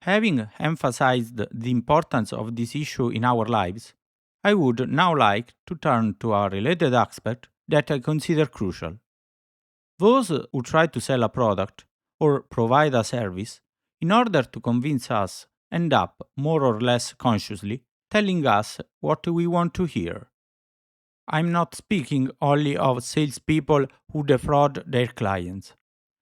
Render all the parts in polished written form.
Having emphasized the importance of this issue in our lives, I would now like to turn to a related aspect that I consider crucial. Those who try to sell a product or provide a service in order to convince us end up more or less consciously telling us what we want to hear. I'm not speaking only of salespeople who defraud their clients.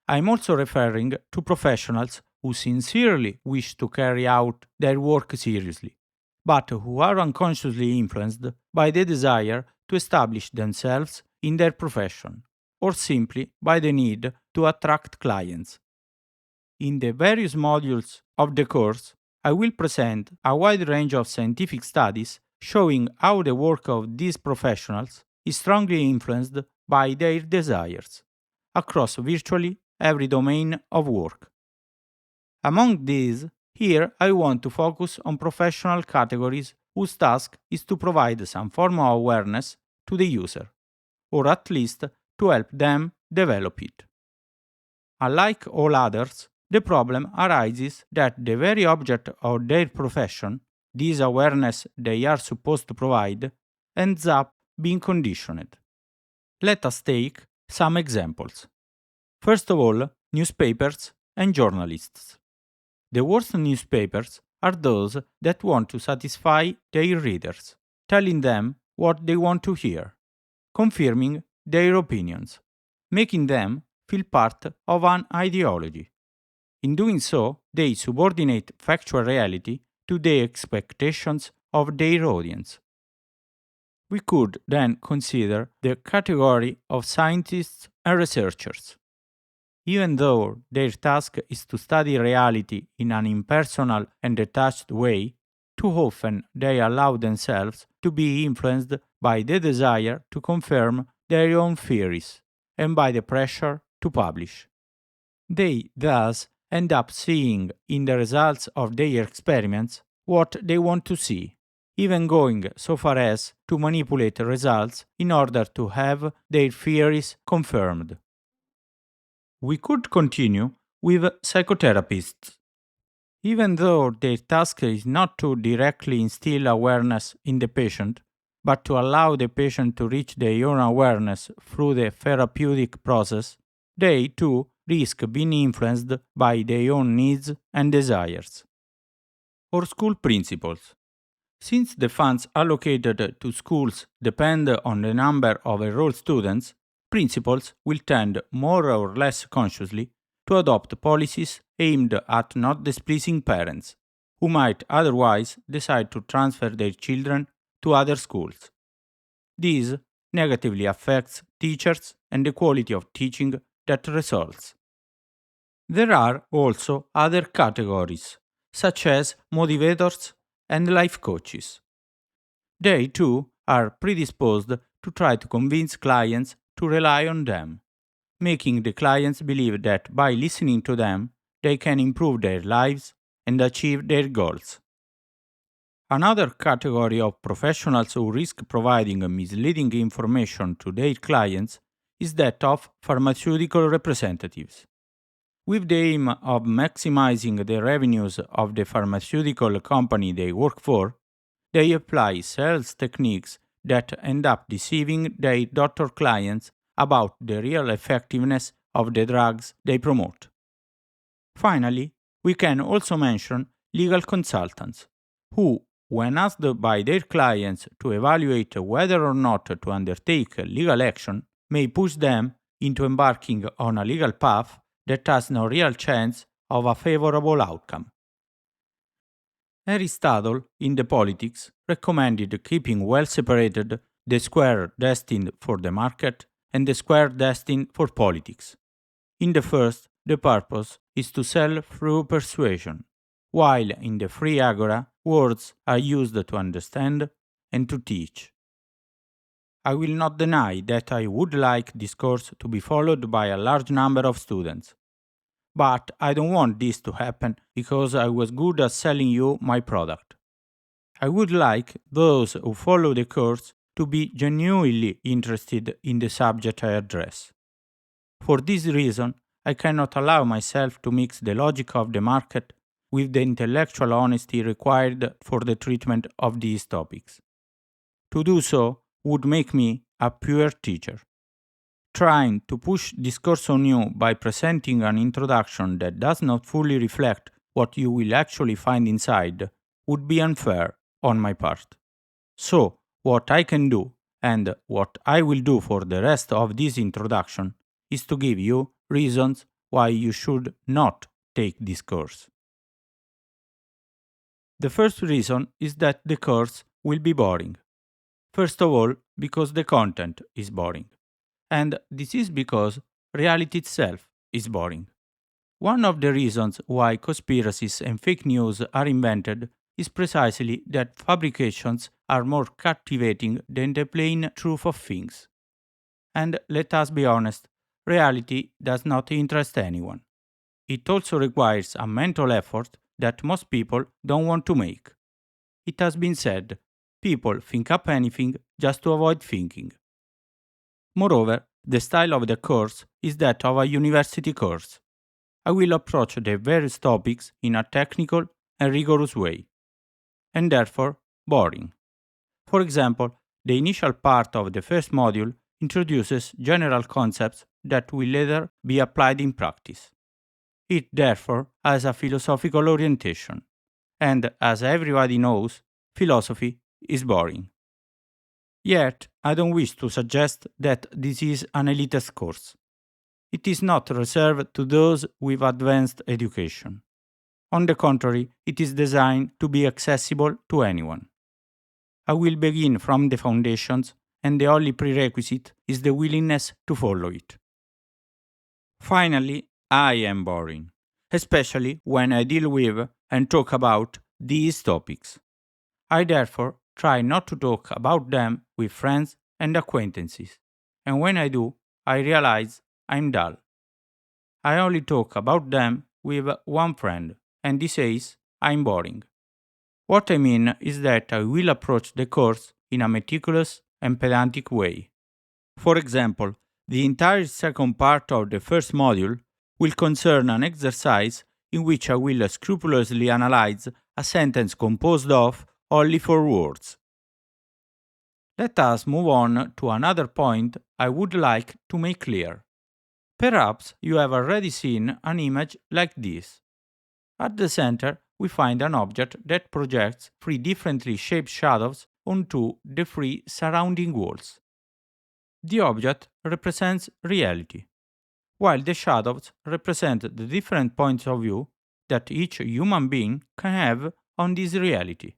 I'm also referring to professionals who sincerely wish to carry out their work seriously, but who are unconsciously influenced by the desire to establish themselves in their profession, or simply by the need to attract clients. In the various modules of the course, I will present a wide range of scientific studies showing how the work of these professionals is strongly influenced by their desires across virtually every domain of work. Among these, here I want to focus on professional categories whose task is to provide some form of awareness to the user, or at least to help them develop it. Unlike all others, the problem arises that the very object of their profession, this awareness they are supposed to provide, ends up being conditioned. Let us take some examples. First of all, newspapers and journalists. The worst newspapers are those that want to satisfy their readers, telling them what they want to hear, confirming their opinions, making them feel part of an ideology. In doing so, they subordinate factual reality to the expectations of their audience. We could then consider the category of scientists and researchers. Even though their task is to study reality in an impersonal and detached way, too often they allow themselves to be influenced by the desire to confirm their own theories and by the pressure to publish. They thus end up seeing in the results of their experiments what they want to see, even going so far as to manipulate results in order to have their theories confirmed. We could continue with psychotherapists. Even though their task is not to directly instill awareness in the patient, but to allow the patient to reach their own awareness through the therapeutic process, they too risk being influenced by their own needs and desires. Or school principals. Since the funds allocated to schools depend on the number of enrolled students, principals will tend more or less consciously to adopt policies aimed at not displeasing parents, who might otherwise decide to transfer their children to other schools. This negatively affects teachers and the quality of teaching that results. There are also other categories, such as motivators and life coaches. They too are predisposed to try to convince clients to rely on them, making the clients believe that by listening to them, they can improve their lives and achieve their goals. Another category of professionals who risk providing misleading information to their clients is that of pharmaceutical representatives. With the aim of maximizing the revenues of the pharmaceutical company they work for, they apply sales techniques that end up deceiving their doctor clients about the real effectiveness of the drugs they promote. Finally, we can also mention legal consultants, who, when asked by their clients to evaluate whether or not to undertake legal action, may push them into embarking on a legal path that has no real chance of a favorable outcome. Aristotle, in the Politics, recommended keeping well separated the square destined for the market and the square destined for politics. In the first, the purpose is to sell through persuasion, while in the free agora, words are used to understand and to teach. I will not deny that I would like this course to be followed by a large number of students. But I don't want this to happen because I was good at selling you my product. I would like those who follow the course to be genuinely interested in the subject I address. For this reason, I cannot allow myself to mix the logic of the market with the intellectual honesty required for the treatment of these topics. To do so would make me a pure teacher. Trying to push discourse on you by presenting an introduction that does not fully reflect what you will actually find inside would be unfair on my part. So, what I can do, and what I will do for the rest of this introduction, is to give you reasons why you should not take this course. The first reason is that the course will be boring. First of all, because the content is boring. And this is because reality itself is boring. One of the reasons why conspiracies and fake news are invented is precisely that fabrications are more captivating than the plain truth of things. And let us be honest, reality does not interest anyone. It also requires a mental effort that most people don't want to make. It has been said, people think up anything just to avoid thinking. Moreover, the style of the course is that of a university course. I will approach the various topics in a technical and rigorous way, and therefore boring. For example, the initial part of the first module introduces general concepts that will later be applied in practice. It therefore has a philosophical orientation, and as everybody knows, philosophy is boring. Yet, I don't wish to suggest that this is an elitist course. It is not reserved to those with advanced education. On the contrary, it is designed to be accessible to anyone. I will begin from the foundations, and the only prerequisite is the willingness to follow it. Finally, I am boring, especially when I deal with and talk about these topics. I therefore try not to talk about them with friends and acquaintances, and when I do, I realize I'm dull. I only talk about them with one friend, and he says I'm boring. What I mean is that I will approach the course in a meticulous and pedantic way. For example, the entire second part of the first module will concern an exercise in which I will scrupulously analyze a sentence composed of only 4 words. Let us move on to another point I would like to make clear. Perhaps you have already seen an image like this. At the center, we find an object that projects 3 differently shaped shadows onto the 3 surrounding walls. The object represents reality, while the shadows represent the different points of view that each human being can have on this reality.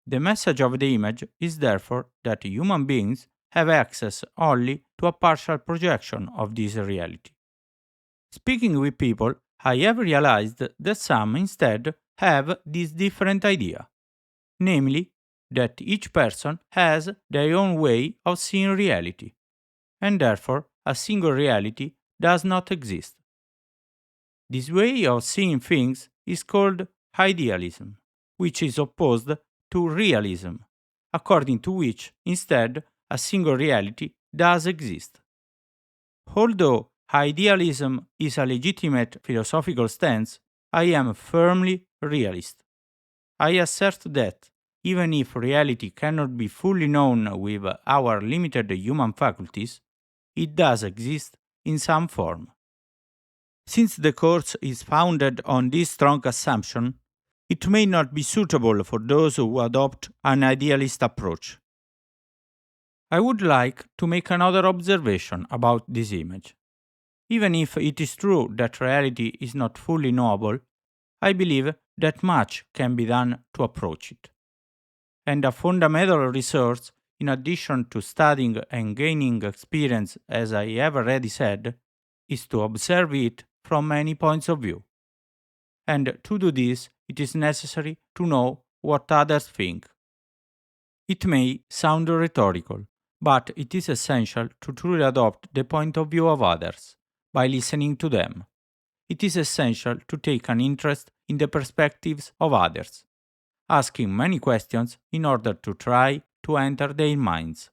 The message of the image is therefore that human beings have access only to a partial projection of this reality. Speaking with people, I have realized that some instead have this different idea, namely, that each person has their own way of seeing reality, and therefore a single reality does not exist. This way of seeing things is called idealism, which is opposed to realism, according to which, instead, a single reality does exist. Although idealism is a legitimate philosophical stance, I am firmly realist. I assert that, even if reality cannot be fully known with our limited human faculties, it does exist in some form. Since the course is founded on this strong assumption, it may not be suitable for those who adopt an idealist approach. I would like to make another observation about this image. Even if it is true that reality is not fully knowable, I believe that much can be done to approach it. And a fundamental resource, in addition to studying and gaining experience, as I have already said, is to observe it from many points of view. And to do this, it is necessary to know what others think. It may sound rhetorical, but it is essential to truly adopt the point of view of others by listening to them. It is essential to take an interest in the perspectives of others, asking many questions in order to try to enter their minds.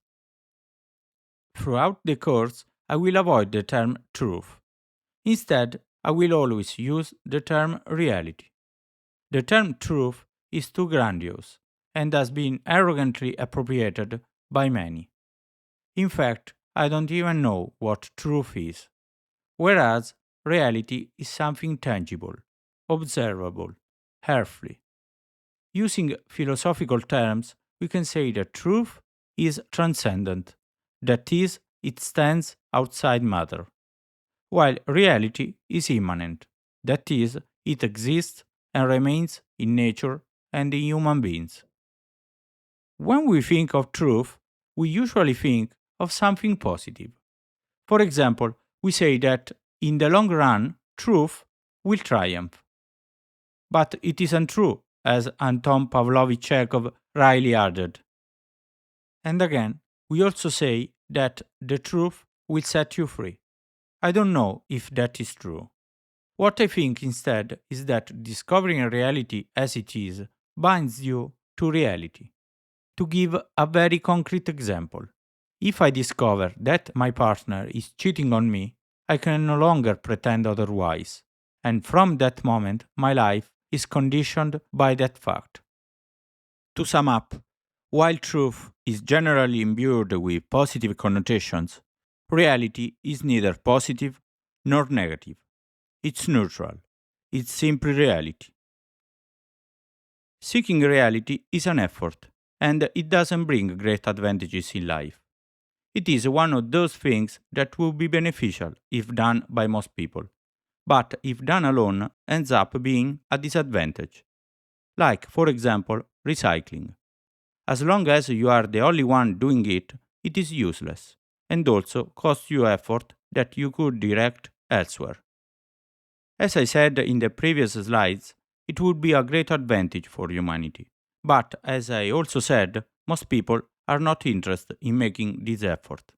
Throughout the course, I will avoid the term truth. Instead, I will always use the term reality. The term truth is too grandiose and has been arrogantly appropriated by many. In fact, I don't even know what truth is, whereas reality is something tangible, observable, earthly. Using philosophical terms, we can say that truth is transcendent, that is, it stands outside matter, while reality is immanent, that is, it exists and remains in nature and in human beings. When we think of truth, we usually think of something positive. For example, we say that in the long run, truth will triumph. But it isn't true, as Anton Pavlovich Chekhov rightly added. And again, we also say that the truth will set you free. I don't know if that is true. What I think instead is that discovering reality as it is binds you to reality. To give a very concrete example, if I discover that my partner is cheating on me, I can no longer pretend otherwise. And from that moment, my life is conditioned by that fact. To sum up, while truth is generally imbued with positive connotations, reality is neither positive nor negative. It's neutral. It's simply reality. Seeking reality is an effort, and it doesn't bring great advantages in life. It is one of those things that will be beneficial if done by most people, but if done alone, ends up being a disadvantage. Like, for example, recycling. As long as you are the only one doing it, it is useless, and also costs you effort that you could direct elsewhere. As I said in the previous slides, it would be a great advantage for humanity. But as I also said, most people are not interested in making this effort.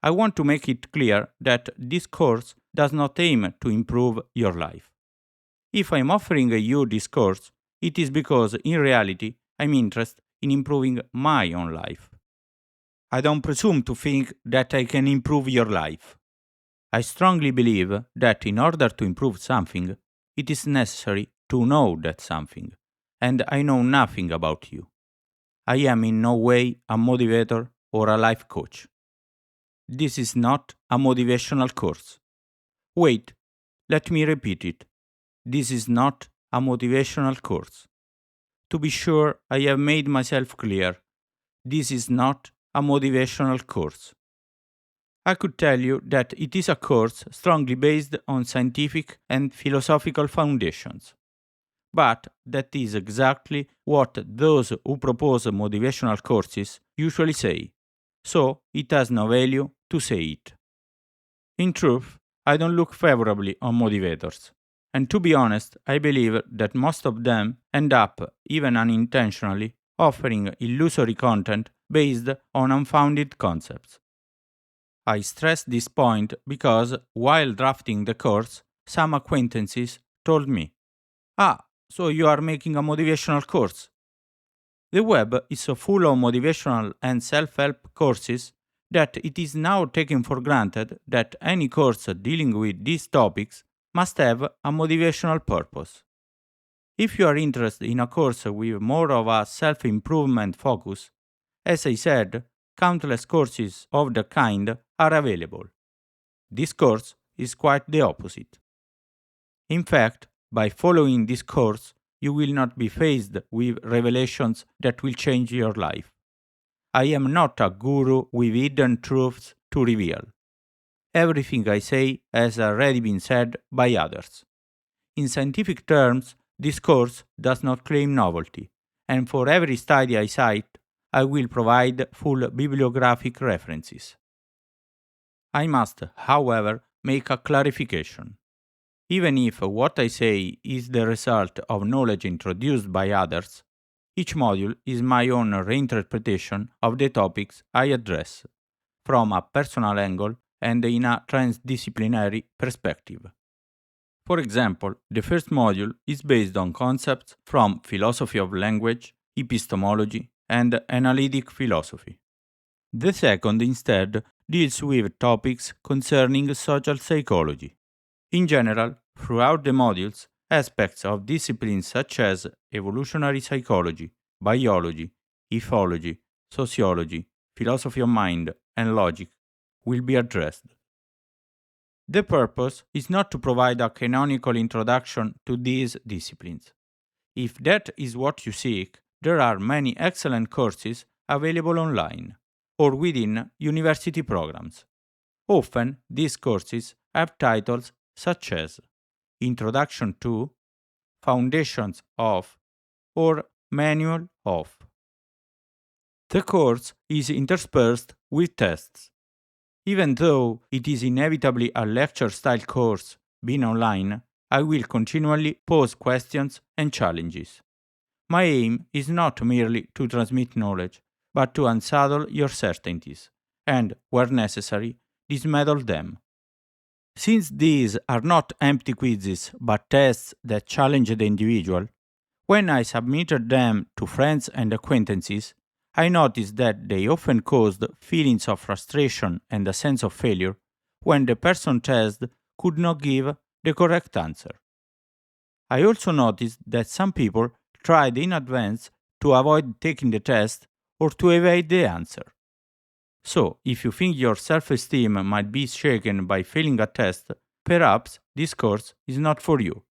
I want to make it clear that this course does not aim to improve your life. If I'm offering you this course, it is because in reality I'm interested in improving my own life. I don't presume to think that I can improve your life. I strongly believe that in order to improve something, it is necessary to know that something, and I know nothing about you. I am in no way a motivator or a life coach. This is not a motivational course. Wait, let me repeat it. This is not a motivational course. To be sure, I have made myself clear. This is not a motivational course. I could tell you that it is a course strongly based on scientific and philosophical foundations. But that is exactly what those who propose motivational courses usually say, so it has no value to say it. In truth, I don't look favorably on motivators. And to be honest, I believe that most of them end up, even unintentionally, offering illusory content based on unfounded concepts. I stress this point because while drafting the course, some acquaintances told me, "Ah, so you are making a motivational course." The web is so full of motivational and self help courses that it is now taken for granted that any course dealing with these topics must have a motivational purpose. If you are interested in a course with more of a self improvement focus, as I said, countless courses of the kind are available. This course is quite the opposite. In fact, by following this course, you will not be faced with revelations that will change your life. I am not a guru with hidden truths to reveal. Everything I say has already been said by others. In scientific terms, this course does not claim novelty, and for every study I cite, I will provide full bibliographic references. I must, however, make a clarification. Even if what I say is the result of knowledge introduced by others, each module is my own reinterpretation of the topics I address, from a personal angle and in a transdisciplinary perspective. For example, the first module is based on concepts from philosophy of language, epistemology, and analytic philosophy. The second, instead, deals with topics concerning social psychology. In general, throughout the modules, aspects of disciplines such as evolutionary psychology, biology, ethology, sociology, philosophy of mind, and logic will be addressed. The purpose is not to provide a canonical introduction to these disciplines. If that is what you seek, there are many excellent courses available online or within university programs. Often, these courses have titles such as Introduction to, Foundations of, or Manual of. The course is interspersed with tests. Even though it is inevitably a lecture style course, being online, I will continually pose questions and challenges. My aim is not merely to transmit knowledge, but to unsaddle your certainties, and, where necessary, dismantle them. Since these are not empty quizzes but tests that challenge the individual, when I submitted them to friends and acquaintances, I noticed that they often caused feelings of frustration and a sense of failure when the person tested could not give the correct answer. I also noticed that some people tried in advance to avoid taking the test or to evade the answer. So, if you think your self esteem might be shaken by failing a test, perhaps this course is not for you.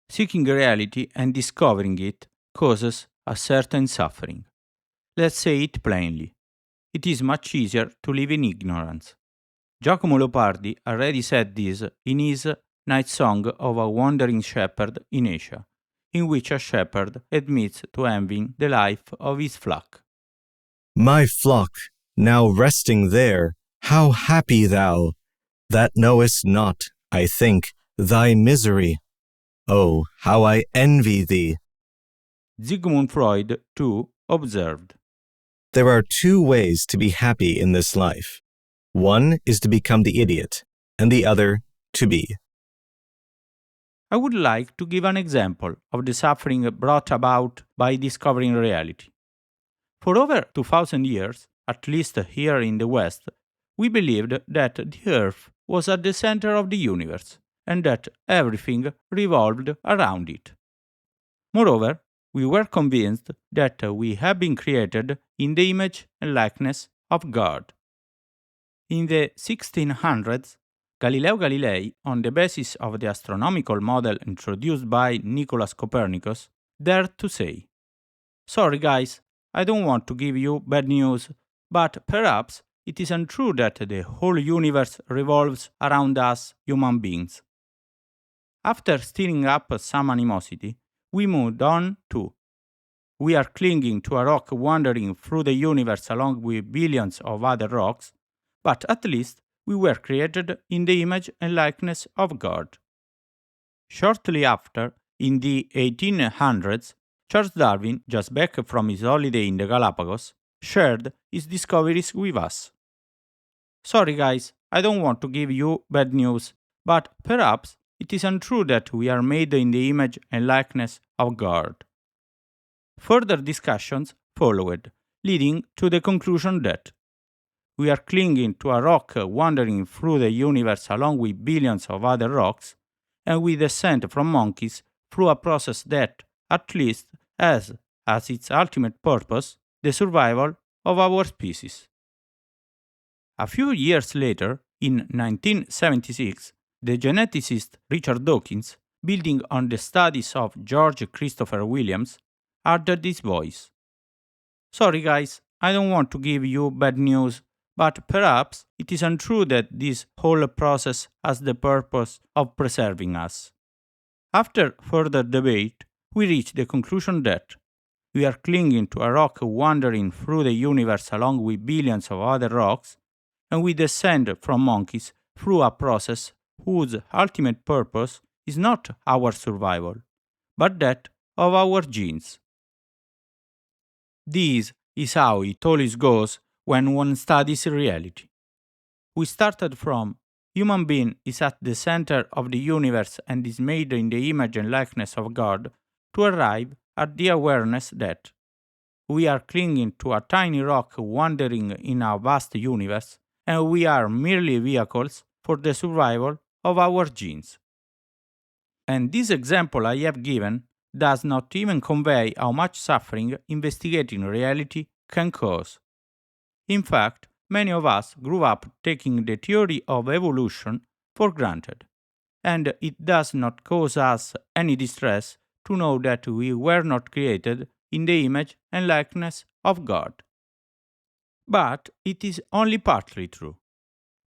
Seeking reality and discovering it causes a certain suffering. Let's say it plainly. It is much easier to live in ignorance. Giacomo Leopardi already said this in his Night Song of a Wandering Shepherd in Asia, in which a shepherd admits to envying the life of his flock. My flock, now resting there, how happy thou, that knowest not, I think, thy misery. Oh, how I envy thee. Sigmund Freud, too, observed. There are two ways to be happy in this life. One is to become the idiot, and the other to be. I would like to give an example of the suffering brought about by discovering reality. For over 2000 years, at least here in the West, we believed that the Earth was at the center of the universe and that everything revolved around it. Moreover, we were convinced that we had been created in the image and likeness of God. In the 1600s, Galileo Galilei, on the basis of the astronomical model introduced by Nicholas Copernicus, dared to say, "Sorry guys, I don't want to give you bad news, but perhaps it is untrue that the whole universe revolves around us human beings." After stirring up some animosity, we moved on to "We are clinging to a rock wandering through the universe along with billions of other rocks, but at least we were created in the image and likeness of God." Shortly after, in the 1800s, Charles Darwin, just back from his holiday in the Galapagos, shared his discoveries with us. "Sorry guys, I don't want to give you bad news, but perhaps it is untrue that we are made in the image and likeness of God." Further discussions followed, leading to the conclusion that we are clinging to a rock wandering through the universe along with billions of other rocks, and we descend from monkeys through a process that, at least, has as its ultimate purpose the survival of our species. A few years later, in 1976, the geneticist Richard Dawkins, building on the studies of George Christopher Williams, added this voice. "Sorry guys, I don't want to give you bad news, but perhaps it is untrue that this whole process has the purpose of preserving us." After further debate, we reach the conclusion that we are clinging to a rock wandering through the universe along with billions of other rocks, and we descend from monkeys through a process whose ultimate purpose is not our survival, but that of our genes. This is how it always goes when one studies reality. We started from human being is at the center of the universe and is made in the image and likeness of God to arrive at the awareness that we are clinging to a tiny rock wandering in a vast universe and we are merely vehicles for the survival of our genes. And this example I have given does not even convey how much suffering investigating reality can cause. In fact, many of us grew up taking the theory of evolution for granted, and it does not cause us any distress to know that we were not created in the image and likeness of God. But it is only partly true.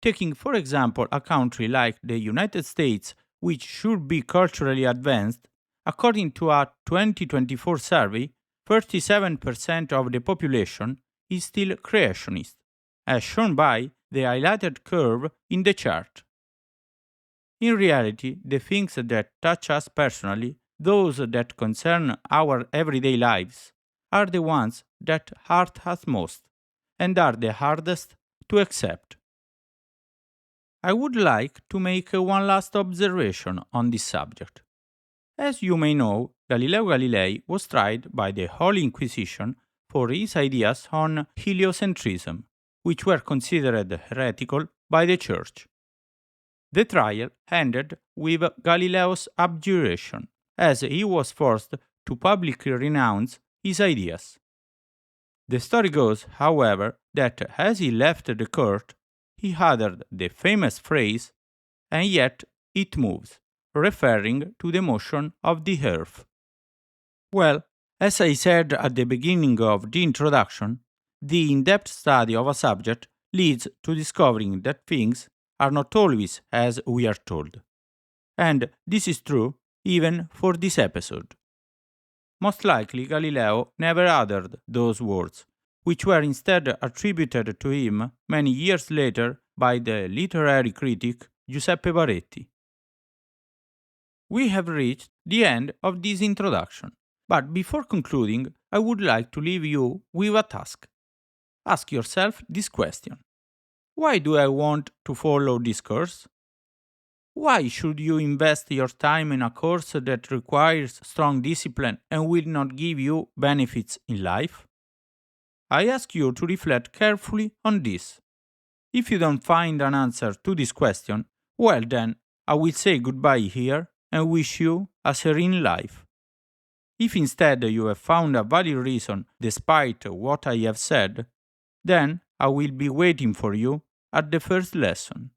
Taking, for example, a country like the United States, which should be culturally advanced, according to a 2024 survey, 37% of the population is still creationist, as shown by the highlighted curve in the chart. In reality, the things that touch us personally, those that concern our everyday lives, are the ones that hurt us most and are the hardest to accept. I would like to make one last observation on this subject. As you may know, Galileo Galilei was tried by the Holy Inquisition for his ideas on heliocentrism, which were considered heretical by the Church. The trial ended with Galileo's abjuration, as he was forced to publicly renounce his ideas. The story goes, however, that as he left the court, he uttered the famous phrase, "and yet it moves," referring to the motion of the earth. Well, as I said at the beginning of the introduction, the in-depth study of a subject leads to discovering that things are not always as we are told. And this is true even for this episode. Most likely Galileo never uttered those words, which were instead attributed to him many years later by the literary critic Giuseppe Baretti. We have reached the end of this introduction, but before concluding, I would like to leave you with a task. Ask yourself this question: why do I want to follow this course? Why should you invest your time in a course that requires strong discipline and will not give you benefits in life? I ask you to reflect carefully on this. If you don't find an answer to this question, well then, I will say goodbye here and wish you a serene life. If instead you have found a valid reason despite what I have said, then I will be waiting for you at the first lesson.